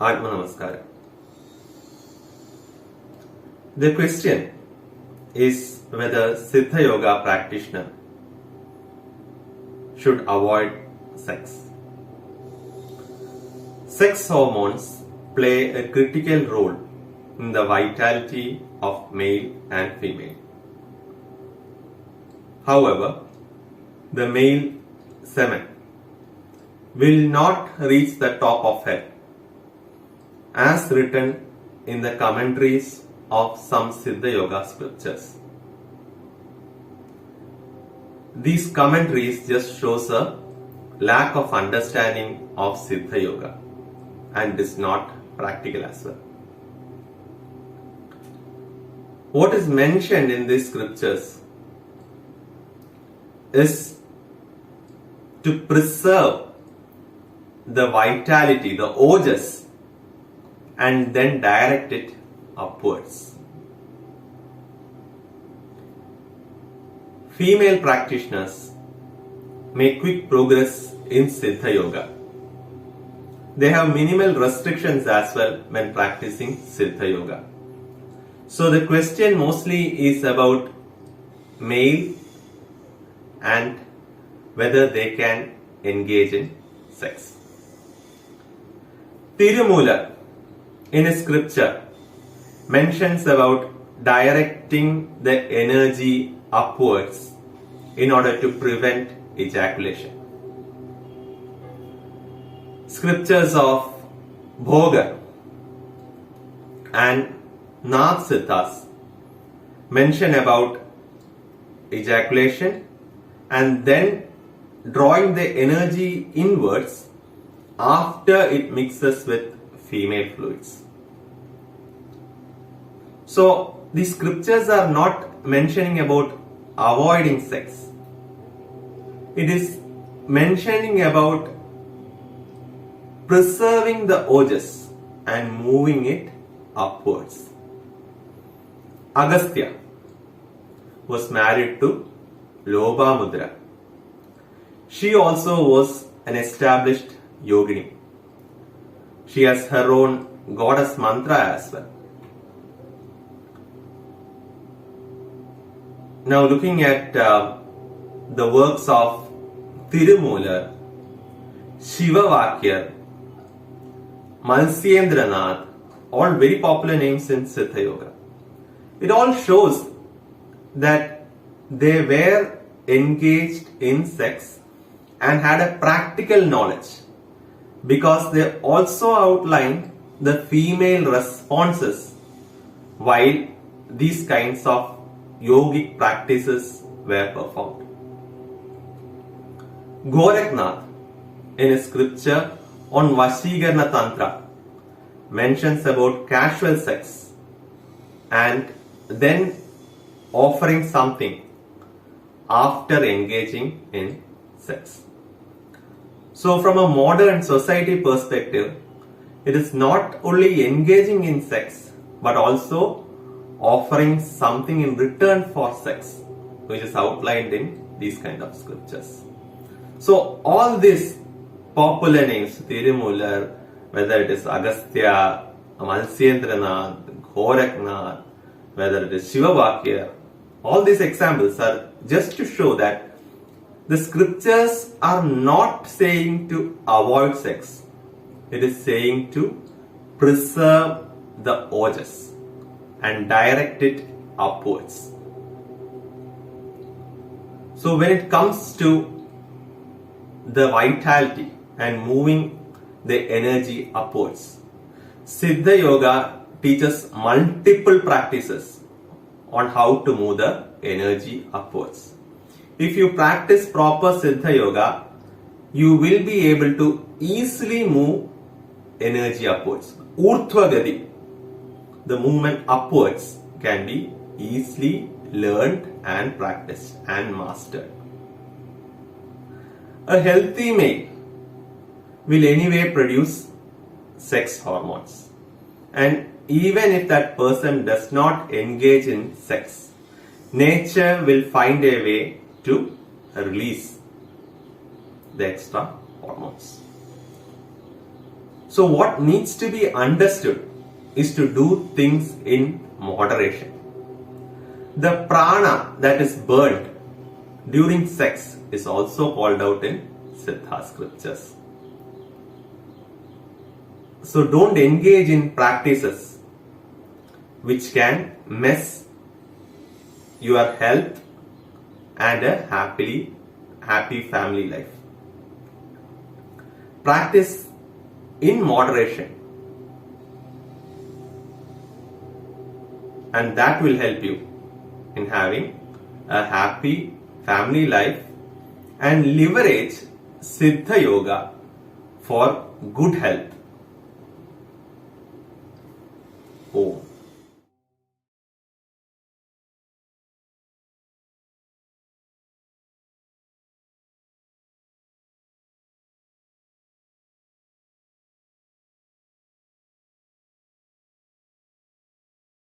Atma Namaskara. The question is whether Siddha Yoga practitioner should avoid sex. Sex hormones play a critical role in the vitality of male and female. However, the male semen will not reach the top of head, as written in the commentaries of some Siddha Yoga scriptures. These commentaries just shows a lack of understanding of Siddha Yoga and is not practical as well. What is mentioned in these scriptures is to preserve the vitality, the ojas, and then direct it upwards. Female practitioners make quick progress in Siddha Yoga. They have minimal restrictions as well when practicing Siddha Yoga. So the question mostly is about male and whether they can engage in sex. Tirumula in a scripture mentions about directing the energy upwards in order to prevent ejaculation. Scriptures of Bhoga and Nath Siddhas mention about ejaculation and then drawing the energy inwards after it mixes with female fluids. So these scriptures are not mentioning about avoiding sex. It is mentioning about preserving the ojas and moving it upwards. Agastya was married to Lobamudra. She also was an established yogini. She has her own goddess mantra as well. Now looking at the works of Tirumula, Shivavakyar, Malsyendranath, all very popular names in Siddha Yoga. It all shows that they were engaged in sex and had a practical knowledge, because they also outlined the female responses while these kinds of yogic practices were performed. Gorakhnath in a scripture on Vashigarna Tantra mentions about casual sex and then offering something after engaging in sex. So from a modern society perspective, it is not only engaging in sex but also offering something in return for sex, which is outlined in these kind of scriptures. So all these popular names, Tirumula, whether it is Agastya, Malsyendranath, Gorakhnath, whether it is Shivavakyar, all these examples are just to show that the scriptures are not saying to avoid sex. It is saying to preserve the ojas and direct it upwards. So when it comes to the vitality and moving the energy upwards, Siddha Yoga teaches multiple practices on how to move the energy upwards. If you practice proper Siddha Yoga, you will be able to easily move energy upwards. Urdhva Gati, the movement upwards, can be easily learned and practiced and mastered. A healthy male will anyway produce sex hormones, and even if that person does not engage in sex, nature will find a way to release the extra hormones. So what needs to be understood is to do things in moderation. The prana that is burnt during sex is also called out in Siddha scriptures. So don't engage in practices which can mess your health and a happy family life. Practice in moderation, and that will help you in having a happy family life and leverage Siddha Yoga for good health. Om.